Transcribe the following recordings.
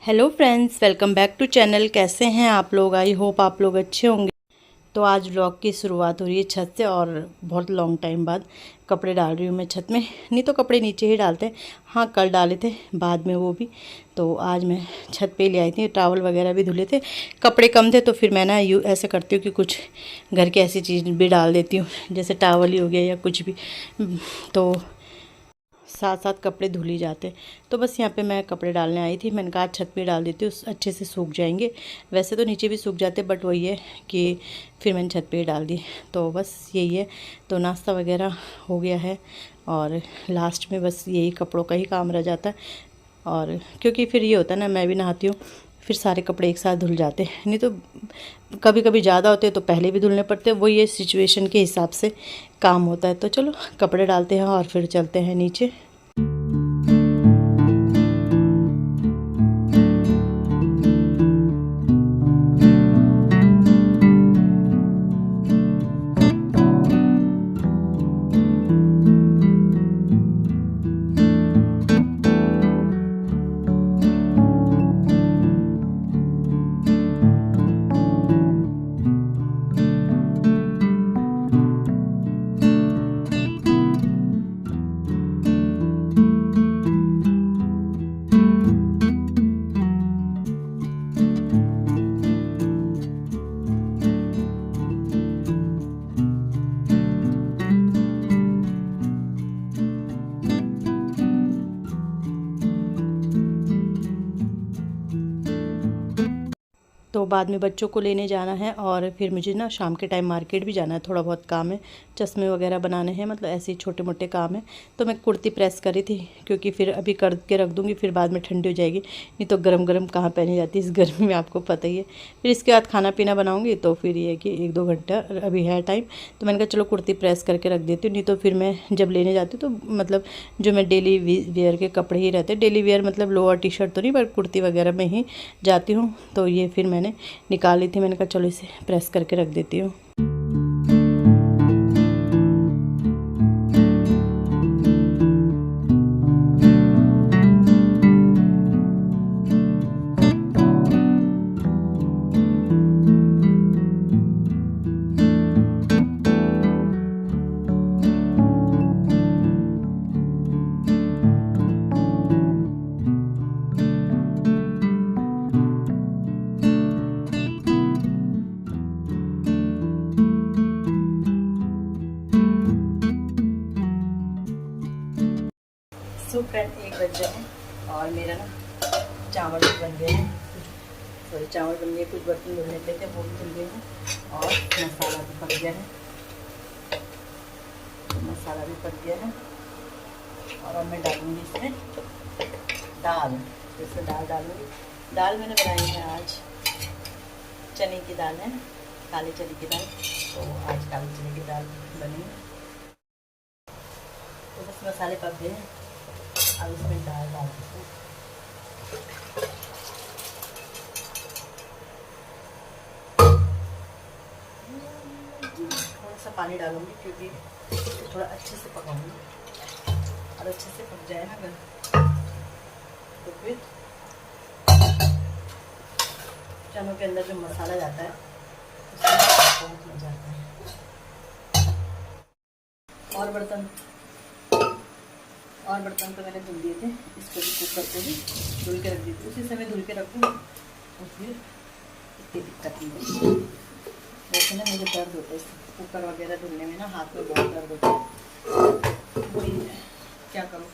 Hello friends, welcome back to channel. कैसे हैं आप लोग? आई होप आप लोग अच्छे होंगे। तो आज व्लॉग की शुरुआत हो रही है छत से और बहुत लॉन्ग टाइम बाद कपड़े डाल रही हूँ मैं छत में। नहीं तो कपड़े नीचे ही डालते हैं। हाँ, कल डाले थे बाद में वो भी। तो आज मैं छत पे ले आई थी, टॉवल वगैरह भी धुले थे, कपड़े कम थे। तो फिर मैं ना यूँ ऐसे करती हूँ कि कुछ घर की ऐसी चीज़ भी डाल देती हूँ, जैसे टॉवल ही हो गया या कुछ भी। तो साथ साथ कपड़े धुल ही जाते। तो बस यहाँ पे मैं कपड़े डालने आई थी। मैंने कहा छत पे डाल देती हूँ, अच्छे से सूख जाएंगे। वैसे तो नीचे भी सूख जाते, बट वही है कि फिर मैंने छत पे ही डाल दी। तो बस यही है। तो नाश्ता वगैरह हो गया है और लास्ट में बस यही कपड़ों का ही काम रह जाता है। और क्योंकि फिर ये होता है ना, मैं भी नहाती हूँ, फिर सारे कपड़े एक साथ धुल जाते हैं। नहीं तो कभी कभी ज़्यादा होते हैं तो पहले भी धुलने पड़ते हैं। वो ये सिचुएशन के हिसाब से काम होता है। तो चलो कपड़े डालते हैं और फिर चलते हैं नीचे। तो बाद में बच्चों को लेने जाना है और फिर मुझे ना शाम के टाइम मार्केट भी जाना है। थोड़ा बहुत काम है, चश्मे वगैरह बनाने हैं, मतलब ऐसे ही छोटे मोटे काम है। तो मैं कुर्ती प्रेस करी थी, क्योंकि फिर अभी करके रख दूँगी, फिर बाद में ठंडी हो जाएगी। नहीं तो गरम गरम कहाँ पहनी जाती है इस गर्मी में, आपको पता ही है। फिर इसके बाद खाना पीना बनाऊँगी, तो फिर ये है कि 1-2 घंटा अभी है टाइम। तो मैंने कहा चलो कुर्ती प्रेस करके रख देती हूँ। नहीं तो फिर मैं जब लेने जाती हूँ तो मतलब जो मैं डेली वेयर के कपड़े ही रहते हैं, डेली वेयर मतलब लोअर टी शर्ट तो नहीं, पर कुर्ती वगैरह में ही जाती हूँ। तो ये फिर मैंने निकाल ली थी। मैंने कहा चलो इसे प्रेस करके रख देती हूँ। सो फ्रेंड, 1 बज गए हैं और मेरा ना चावल भी बन गए हैं। सॉरी, चावल बन गए, कुछ बर्तन धुलने के थे वो भी धुल गए हैं और मसाला भी पक गया है। मसाला भी पक गया है और अब मैं डालूँगी इसमें दाल। जैसे दाल डालूँगी। दाल मैंने बनाई है आज, चने की दाल है, काले चने की दाल। तो आज काले चने की दाल बनी। तो बस मसाले पक गए हैं, अब इसमें दाल डाल देते हैं। थोड़ा सा पानी डालूंगी, क्योंकि थोड़ा अच्छे से पकाऊंगी और अच्छे से पक जाए ना अगर, तो फिर चनों के अंदर जो मसाला जाता है उसमें बहुत मजा आता है। और बर्तन तो मैंने धुल दिए थे, इसको भी कुकर को भी धुल के रख दी थी। उसी समय धुल के रखूँ तो फिर इतनी दिक्कत नहीं होती। वैसे ना मुझे दर्द होता है कुकर वगैरह धुलने में, ना हाथ में बहुत दर्द होता है। वही क्या करूँ,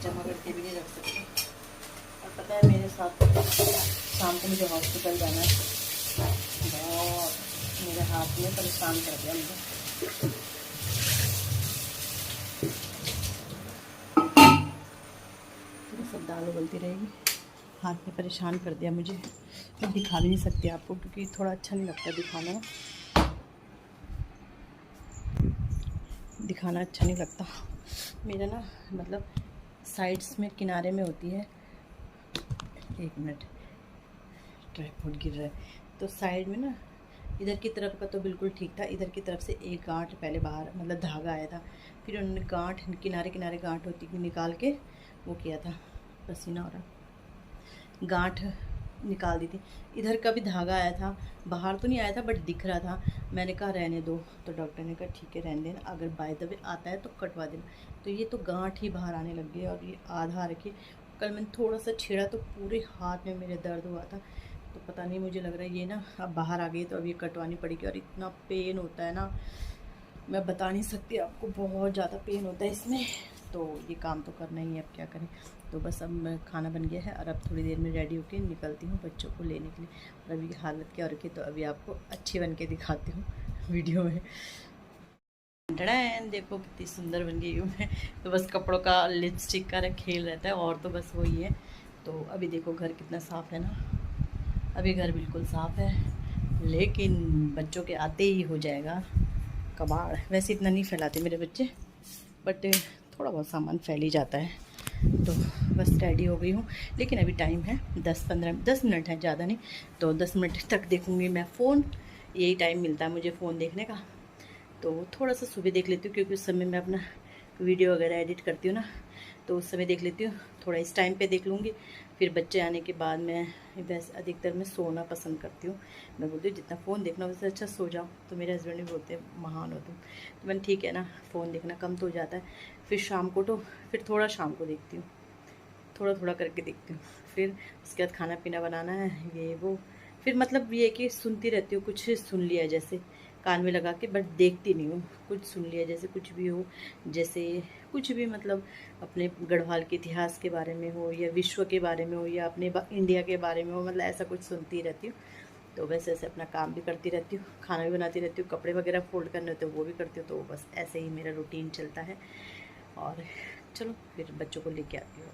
जमा करके भी नहीं रख सकती। और पता है मेरे साथ शाम को मुझे हॉस्पिटल जाना है, बहुत मेरे हाथ में परेशान कर दिया मुझे। सब दाल उबलती रहेगी, हाथ में परेशान कर दिया मुझे। मैं दिखा भी नहीं सकती आपको, क्योंकि थोड़ा अच्छा नहीं लगता दिखाना अच्छा नहीं लगता। मेरा ना मतलब साइड्स में किनारे में होती है। 1 मिनट, ट्राइपॉड गिर रहा है। तो साइड में ना इधर की तरफ का तो बिल्कुल ठीक था, इधर की तरफ से एक गांठ पहले बाहर मतलब धागा आया था, फिर उन्होंने गांठ किनारे किनारे गांठ होती निकाल के वो किया था। पसीना हो रहा। गांठ निकाल दी थी। इधर का भी धागा आया था, बाहर तो नहीं आया था बट दिख रहा था। मैंने कहा रहने दो, तो डॉक्टर ने कहा ठीक है रहने देना, अगर बाय द वे आता है तो कटवा देना। तो ये तो गांठ ही बाहर आने लग गई और ये आधा रखी। कल मैंने थोड़ा सा छेड़ा तो पूरे हाथ में मेरे दर्द हुआ था। तो पता नहीं, मुझे लग रहा है ये ना अब बाहर आ गई तो अब ये कटवानी पड़ेगी। और इतना पेन होता है ना, मैं बता नहीं सकती आपको, बहुत ज़्यादा पेन होता है इसमें। तो ये काम तो करना ही है, अब क्या करें। तो बस अब मैं खाना बन गया है और अब थोड़ी देर में रेडी होकर निकलती हूँ बच्चों को लेने के लिए। और अभी हालत क्या हो रखी, तो अभी आपको अच्छी बन के दिखाती हूँ वीडियो में। डैन देखो कितनी सुंदर बन गई हूँ मैं। तो बस कपड़ों का लिपस्टिक का खेल रहता है और तो बस वही है। तो अभी देखो घर कितना साफ़ है ना, अभी घर बिल्कुल साफ़ है, लेकिन बच्चों के आते ही हो जाएगा कबाड़। वैसे इतना नहीं फैलाते मेरे बच्चे, बट थोड़ा बहुत सामान फैल ही जाता है। तो बस रेडी हो गई हूँ, लेकिन अभी टाइम है 10 मिनट है, ज़्यादा नहीं। तो 10 मिनट तक देखूँगी मैं फ़ोन, यही टाइम मिलता है मुझे फ़ोन देखने का। तो थोड़ा सा सुबह देख लेती हूँ, क्योंकि उस समय मैं अपना वीडियो वगैरह एडिट करती हूँ ना, तो उस समय देख लेती हूँ। थोड़ा इस टाइम पे देख लूँगी, फिर बच्चे आने के बाद मैं वैसे अधिकतर मैं सोना पसंद करती हूँ। मैं बोलती हूँ जितना फ़ोन देखना उससे अच्छा सो जाओ। तो मेरे हस्बैंड भी बोलते हैं महान हो तुम। तो मैंने ठीक है ना, फ़ोन देखना कम तो हो जाता है। फिर शाम को तो फिर थोड़ा शाम को देखती हूँ, थोड़ा थोड़ा करके देखती हूँ। फिर उसके बाद खाना पीना बनाना है, ये वो। फिर मतलब ये है कि सुनती रहती हूँ, कुछ सुन लिया जैसे कान में लगा के, बट देखती नहीं हूँ। कुछ सुन लिया जैसे कुछ भी हो, जैसे कुछ भी मतलब अपने गढ़वाल के इतिहास के बारे में हो, या विश्व के बारे में हो, या अपने इंडिया के बारे में हो, मतलब ऐसा कुछ सुनती रहती हूँ। तो वैसे ऐसे अपना काम भी करती रहती हूँ, खाना भी बनाती रहती हूँ, कपड़े वगैरह फोल्ड करने होते हैं वो भी करती हूँ। तो बस ऐसे ही मेरा रूटीन चलता है। और चलो फिर बच्चों को लेके आती हूँ।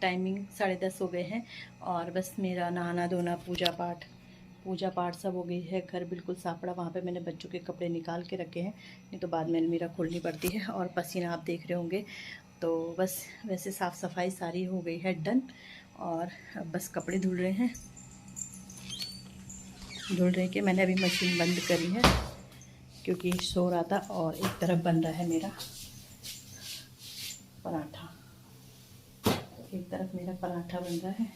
टाइमिंग 10:30 हो गए हैं और बस मेरा नहाना धोना पूजा पाठ सब हो गई है। घर बिल्कुल साफ पड़ा, वहाँ पे मैंने बच्चों के कपड़े निकाल के रखे हैं, नहीं तो बाद में अलमीरा खोलनी पड़ती है। और पसीना आप देख रहे होंगे। तो बस वैसे साफ़ सफाई सारी हो गई है डन। और अब बस कपड़े धुल रहे हैं, कि मैंने अभी मशीन बंद करी है क्योंकि सो रहा था। और एक तरफ बन रहा है मेरा पराठा, एक तरफ मेरा पराठा बन रहा है।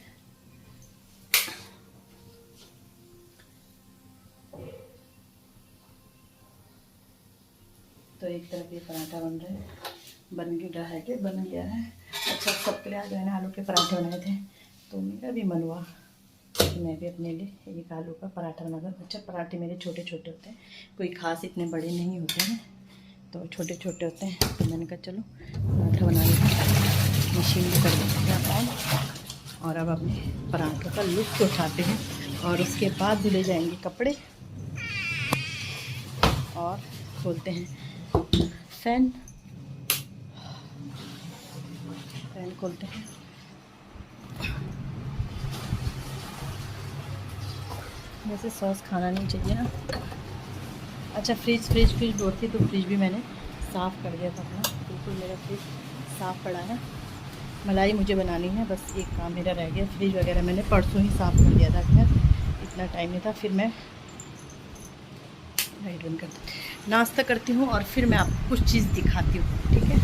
तो एक तरफ ये पराठा बन रहा है, बन गया है। अच्छा सबके लिए आज मैंने आलू के पराठे बनाए थे, तो मेरा भी मन हुआ कि मैं भी अपने लिए एक आलू का पराठा बना दूँ। अच्छा पराठे मेरे छोटे छोटे होते हैं, कोई ख़ास इतने बड़े नहीं होते हैं, तो छोटे छोटे होते हैं। तो मैंने कहा चलो पराठा बना लेते हैं, मशीन भी कर देते हैं ऑन। और अब अपने पराठों का लुत्फ़ उठाते हैं और उसके बाद धुले जाएंगे कपड़े। और खोलते हैं फैन खोलते हैं। वैसे सॉस खाना नहीं चाहिए ना। अच्छा फ्रिज डोर थी, तो फ्रिज भी मैंने साफ़ कर दिया था अपना, बिल्कुल मेरा फ्रिज साफ़ पड़ा है। मलाई मुझे बनानी है, बस एक काम मेरा रह गया। फ्रिज वगैरह मैंने परसों ही साफ़ कर दिया था, खैर इतना टाइम नहीं था। फिर मैं लाइट बंद करती, नाश्ता करती हूँ और फिर मैं आपको कुछ चीज़ दिखाती हूँ, ठीक है।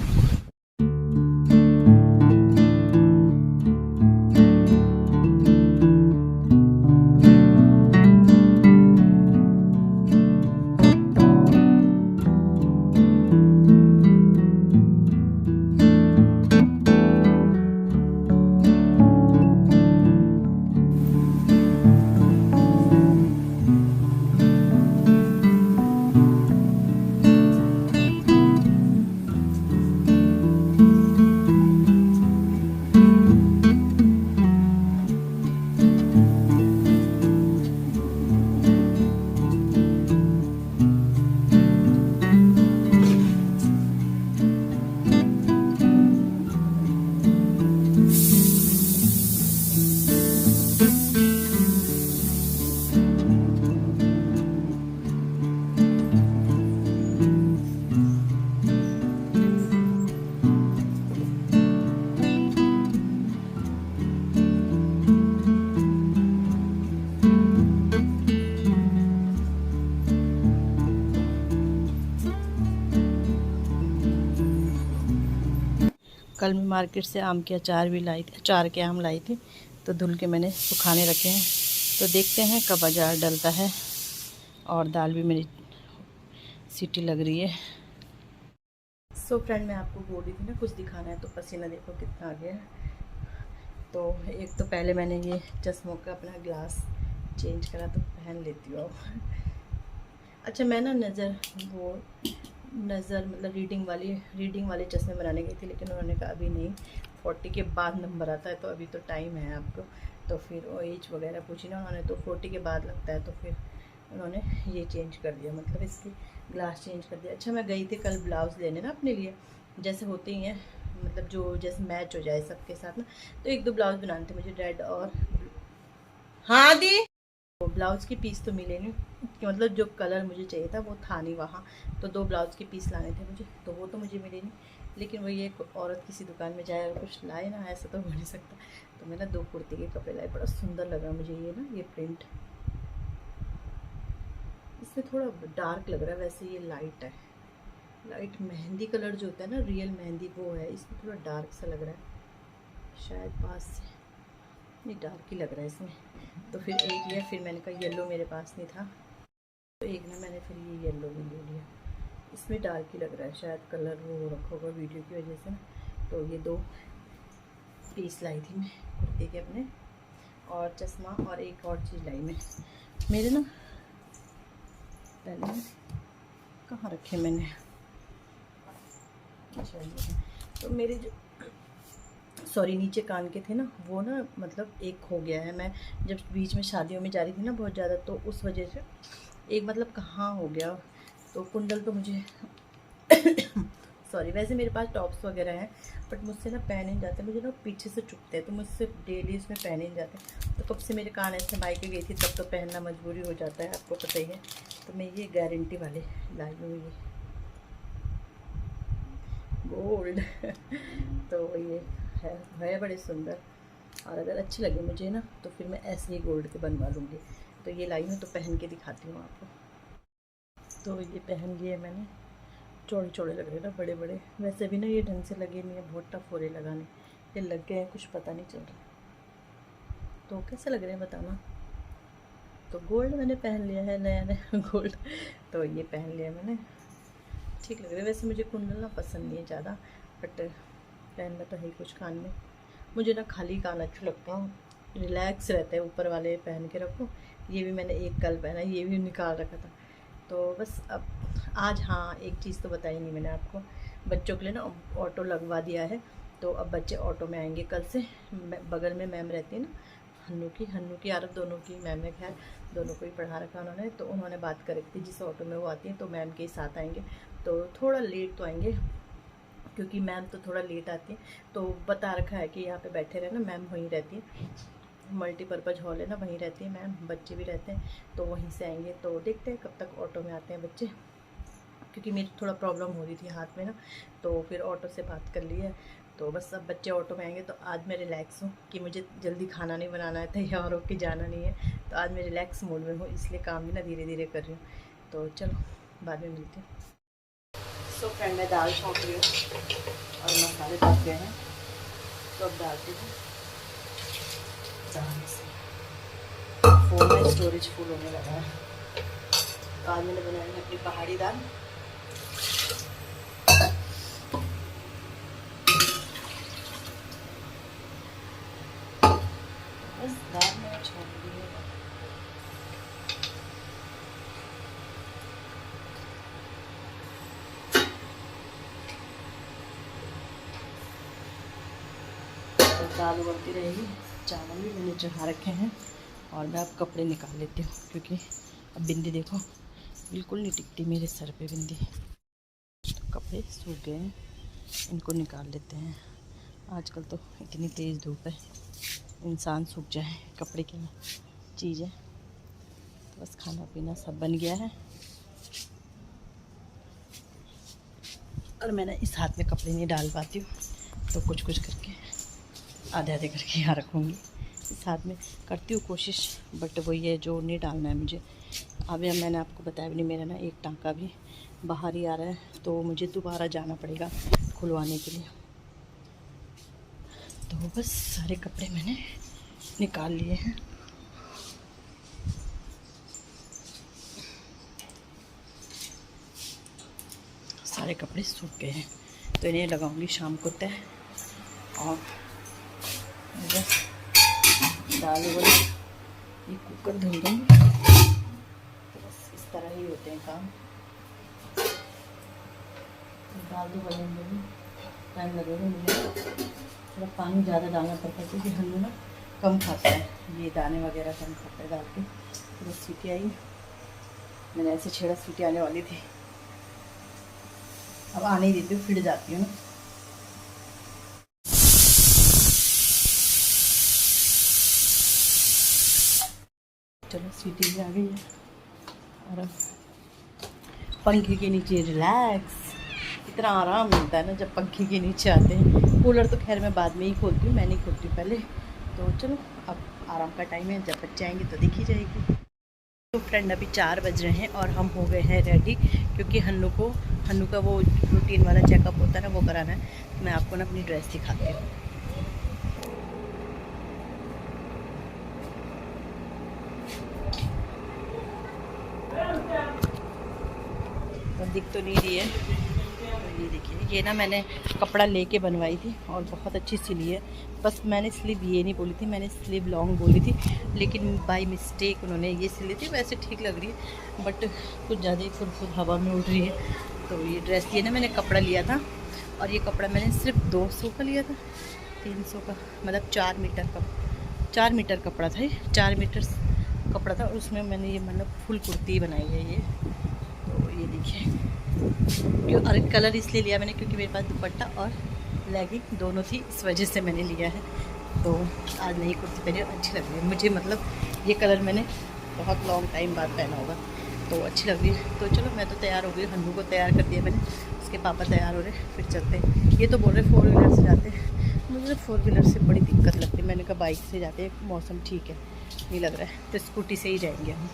कल मैं मार्केट से आम के अचार भी लाई थी, अचार के आम लाई थी, तो धुल के मैंने सुखाने रखे हैं। तो देखते हैं कब अचार डलता है। और दाल भी मेरी सीटी लग रही है। सो फ्रेंड, मैं आपको बोल रही थी ना कुछ दिखाना है, तो पसीना देखो कितना आ गया है। तो एक तो पहले मैंने ये चश्मों का अपना ग्लास चेंज करा, तो पहन लेती हूँ अब। अच्छा, मैं ना नज़र मतलब रीडिंग वाले चश्मे बनाने गई थी, लेकिन उन्होंने कहा अभी नहीं, 40 के बाद नंबर आता है, तो अभी तो टाइम है आपको। तो फिर वो एज वगैरह पूछी ना उन्होंने, तो 40 के बाद लगता है, तो फिर उन्होंने ये चेंज कर दिया, मतलब इसकी ग्लास चेंज कर दिया। अच्छा, मैं गई थी कल ब्लाउज़ लेने ना अपने लिए, जैसे होते ही हैं, मतलब जो जैसे मैच हो जाए सबके साथ ना, तो एक दो ब्लाउज़ बनाने थे मुझे, रेड और हाँ दी। तो ब्लाउज़ की पीस तो मिले नहीं, कि मतलब जो कलर मुझे चाहिए था वो था नहीं वहाँ। तो 2 ब्लाउज़ के पीस लाने थे मुझे, तो वो तो मुझे मिले नहीं। लेकिन वही एक औरत किसी दुकान में जाए और कुछ लाए ना, ऐसा तो हो नहीं सकता। तो मैं ना 2 कुर्ती के कपड़े लाए, बड़ा सुंदर लगा मुझे ये प्रिंट। इसमें थोड़ा डार्क लग रहा है, वैसे ये लाइट है। लाइट मेहंदी कलर जो होता है ना, रियल मेहंदी, वो है। इसमें थोड़ा डार्क सा लग रहा है, शायद पास से नहीं, डार्क ही लग रहा है इसमें। तो फिर एक लिया, फिर मैंने कहा येलो मेरे पास नहीं था, तो एक ना मैंने फिर ये येलो भी ले लिया। इसमें डार्क ही लग रहा है, शायद कलर वो रखा होगा वीडियो की वजह से ना। तो ये 2 पीस लाई थी मैं कुर्ते के अपने, और चश्मा, और एक और चीज़ लाई मैं मेरे ना, पहले कहाँ रखे मैंने, अच्छा ये, तो मेरे जो सॉरी नीचे कान के थे ना, वो ना मतलब एक हो गया है। मैं जब बीच में शादियों में जा रही थी ना बहुत ज़्यादा, तो उस वजह से एक मतलब कहाँ हो गया। तो कुंडल तो मुझे सॉरी, वैसे मेरे पास टॉप्स वगैरह हैं, बट मुझसे ना पहने नहीं जाते, मुझे ना पीछे से चुभते हैं, तो मुझसे डेली इसमें पहने नहीं जाते। तो कब से मेरे कान ऐसे मायके गई थी, तब तो पहनना मजबूरी हो जाता है, आपको पता ही है। तो मैं ये गारंटी वाले लाई हूँ, ये गोल्ड तो ये है बड़े सुंदर, और अगर अच्छे लगे मुझे ना, तो फिर मैं ऐसे ही गोल्ड के बनवा लूँगी। तो ये लाई हूँ, तो पहन के दिखाती हूँ आपको। तो ये पहन लिए मैंने, चौड़े चौड़े लग रहे हैं ना, बड़े बड़े। वैसे भी ना ये ढंग से लगे नहीं है, बहुत टफ हो रहे लगाने, ये लग गए हैं, कुछ पता नहीं चल रहा। तो कैसे लग रहे हैं बताना। तो गोल्ड मैंने पहन लिया है, नया नया गोल्ड। तो ये पहन लिया मैंने, ठीक लग रहा है। वैसे मुझे कुंडल ना पसंद नहीं है ज़्यादा, बट पहनना तो है ही कुछ कान में। मुझे ना खाली कान अच्छे लगता हूँ, रिलैक्स रहते हैं, ऊपर वाले पहन के रखो। ये भी मैंने एक कल पहना, ये भी निकाल रखा था। तो बस अब आज, हाँ एक चीज़ तो बताई नहीं मैंने आपको, बच्चों के लिए ना ऑटो लगवा दिया है। तो अब बच्चे ऑटो में आएंगे कल से। बगल में मैम रहती है ना, हन्नू की आरफ, दोनों की मैम है, खैर दोनों को ही पढ़ा रखा उन्होंने। तो उन्होंने बात कर रखी थी, जिस ऑटो में वो आती है तो मैम के साथ आएंगे। तो थोड़ा लेट तो आएंगे, क्योंकि मैम तो थोड़ा लेट आती है। तो बता रखा है कि यहाँ पे बैठे रहना, मैम वहीं रहती है, मल्टीपर्पज़ हॉल है ना, वहीं रहती है मैम, बच्चे भी रहते हैं, तो वहीं से आएंगे। तो देखते हैं कब तक ऑटो में आते हैं बच्चे, क्योंकि मेरी थोड़ा प्रॉब्लम हो रही थी हाथ में ना, तो फिर ऑटो से बात कर ली है। तो बस अब बच्चे ऑटो में आएंगे, तो आज मैं रिलैक्स हूँ कि मुझे जल्दी खाना नहीं बनाना है, तैयार होकर जाना नहीं है। तो आज मैं रिलैक्स मूड में हूँ, इसलिए काम भी ना धीरे धीरे कर रही हूँ। तो चलो बाद में मिलती हूँ। सो फ्रेंड, मैं दाल छौंक रही हूँ और मसाले पक गए हैं, तो अब डालती हूँ दाल से। फ़ोन में स्टोरेज फुल होने लगा है। तो आज मैंने बनाई है अपनी पहाड़ी दाल। बस दाल में छोड़ दी है। तो दाल उबलती रहेगी, चावल भी मैंने चढ़ा रखे हैं, और मैं अब कपड़े निकाल लेती हूँ, क्योंकि अब बिंदी देखो बिल्कुल नहीं टिकती मेरे सर पे बिंदी। तो कपड़े सूख गए हैं, इनको निकाल लेते हैं। आजकल तो इतनी तेज़ धूप है, इंसान सूख जाए कपड़े की चीज़ें। तो बस खाना पीना सब बन गया है, और मैंने इस हाथ में कपड़े नहीं डाल पाती हूँ, तो कुछ कुछ करके आधे आधे करके यहाँ रखूँगी। इस हाथ में करती हूँ कोशिश, बट वही है जो नहीं डालना है मुझे। अभी मैंने आपको बताया भी नहीं, मेरा ना एक टांका भी बाहर ही आ रहा है, तो मुझे दोबारा जाना पड़ेगा खुलवाने के लिए। तो बस सारे कपड़े मैंने निकाल लिए हैं। सारे कपड़े सूख गए हैं, तो इन्हें लगाऊंगी शाम को तय। और बस दाल उबल, ये कुकर धुल दूँगी। तो बस इस तरह ही होते हैं काम। दाल तो बनेंगे भी, टाइम लगेगा मुझे। थोड़ा पानी ज़्यादा डालना पड़ता है क्योंकि हल्लू ना कम खाता है, ये दाने वगैरह कम खाता है दाल के। तो बस सीटी आई, मैंने ऐसे छेड़ा सीटी आने वाली थी, अब आने ही देती हूँ, फिर जाती हूँ ना। चलो सीटी भी आ गई है, और अब पंखे के नीचे रिलैक्स। इतना आराम मिलता है ना जब पंखे के नीचे आते हैं। कूलर तो खैर मैं बाद में ही खोलती हूँ, मैं नहीं खोलती हूँ पहले। तो चलो अब आराम का टाइम है, जब बच्चे आएंगे तो देखी जाएगी। तो फ्रेंड अभी 4 बज रहे हैं और हम हो गए हैं रेडी, क्योंकि हन्नू का वो रूटीन वाला चेकअप होता है ना, वो कराना है। तो मैं आपको ना अपनी ड्रेस दिखाती हूँ। तो दिख तो नहीं रही है, तो ये देखिए, ये ना मैंने कपड़ा लेके बनवाई थी और बहुत अच्छी सिली है। बस मैंने स्लीव ये नहीं बोली थी, मैंने स्लीव लॉन्ग बोली थी, लेकिन बाय मिस्टेक उन्होंने ये सिली थी। वैसे ठीक लग रही है, बट कुछ ज़्यादा ही खुद हवा में उड़ रही है। तो ये ड्रेस ये ना मैंने कपड़ा लिया था, और ये कपड़ा मैंने सिर्फ 200 का लिया था, 300 का, मतलब 4 मीटर कपड़ा था। ये 4 मीटर कपड़ा था, और उसमें मैंने ये मतलब फुल कुर्ती बनाई है ये। तो ये देखिए, और कलर इसलिए लिया मैंने क्योंकि मेरे पास दुपट्टा और लेगिंग दोनों थी, इस वजह से मैंने लिया है। तो आज नई कुर्ती पहनी, अच्छी लग रही है मुझे। मतलब ये कलर मैंने बहुत लॉन्ग टाइम बाद पहना होगा, तो अच्छी लग रही है। तो चलो मैं तो तैयार हो गई, हन्नू को तैयार कर दिया मैंने, उसके पापा तैयार हो रहे, फिर चलते हैं। ये तो बोल रहे 4 व्हीलर से जाते हैं, मुझे 4 व्हीलर से बड़ी दिक्कत लगती है। मैंने कहा बाइक से जाते हैं, मौसम ठीक है नहीं लग रहा है, तो स्कूटी से ही जाएंगे हम।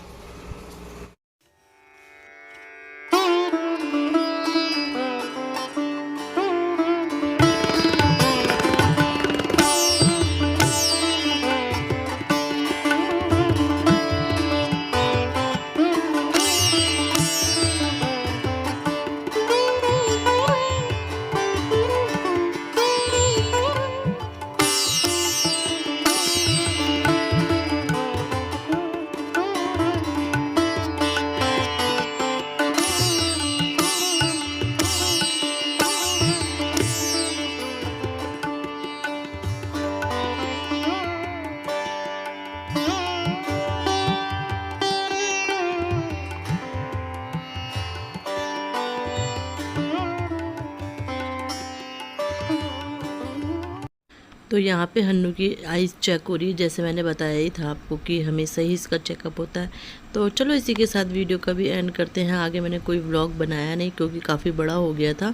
तो यहाँ पे हन्नू की आइज़ चेक हो रही है, जैसे मैंने बताया ही था आपको कि हमेशा ही इसका चेकअप होता है। तो चलो इसी के साथ वीडियो का भी एंड करते हैं। आगे मैंने कोई व्लॉग बनाया नहीं क्योंकि काफ़ी बड़ा हो गया था।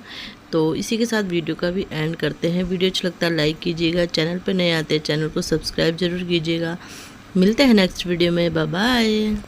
तो इसी के साथ वीडियो का भी एंड करते हैं। वीडियो अच्छा लगता है लाइक कीजिएगा, चैनल पर नए आते हैं चैनल को सब्सक्राइब ज़रूर कीजिएगा। मिलते हैं नेक्स्ट वीडियो में, बाय बाय।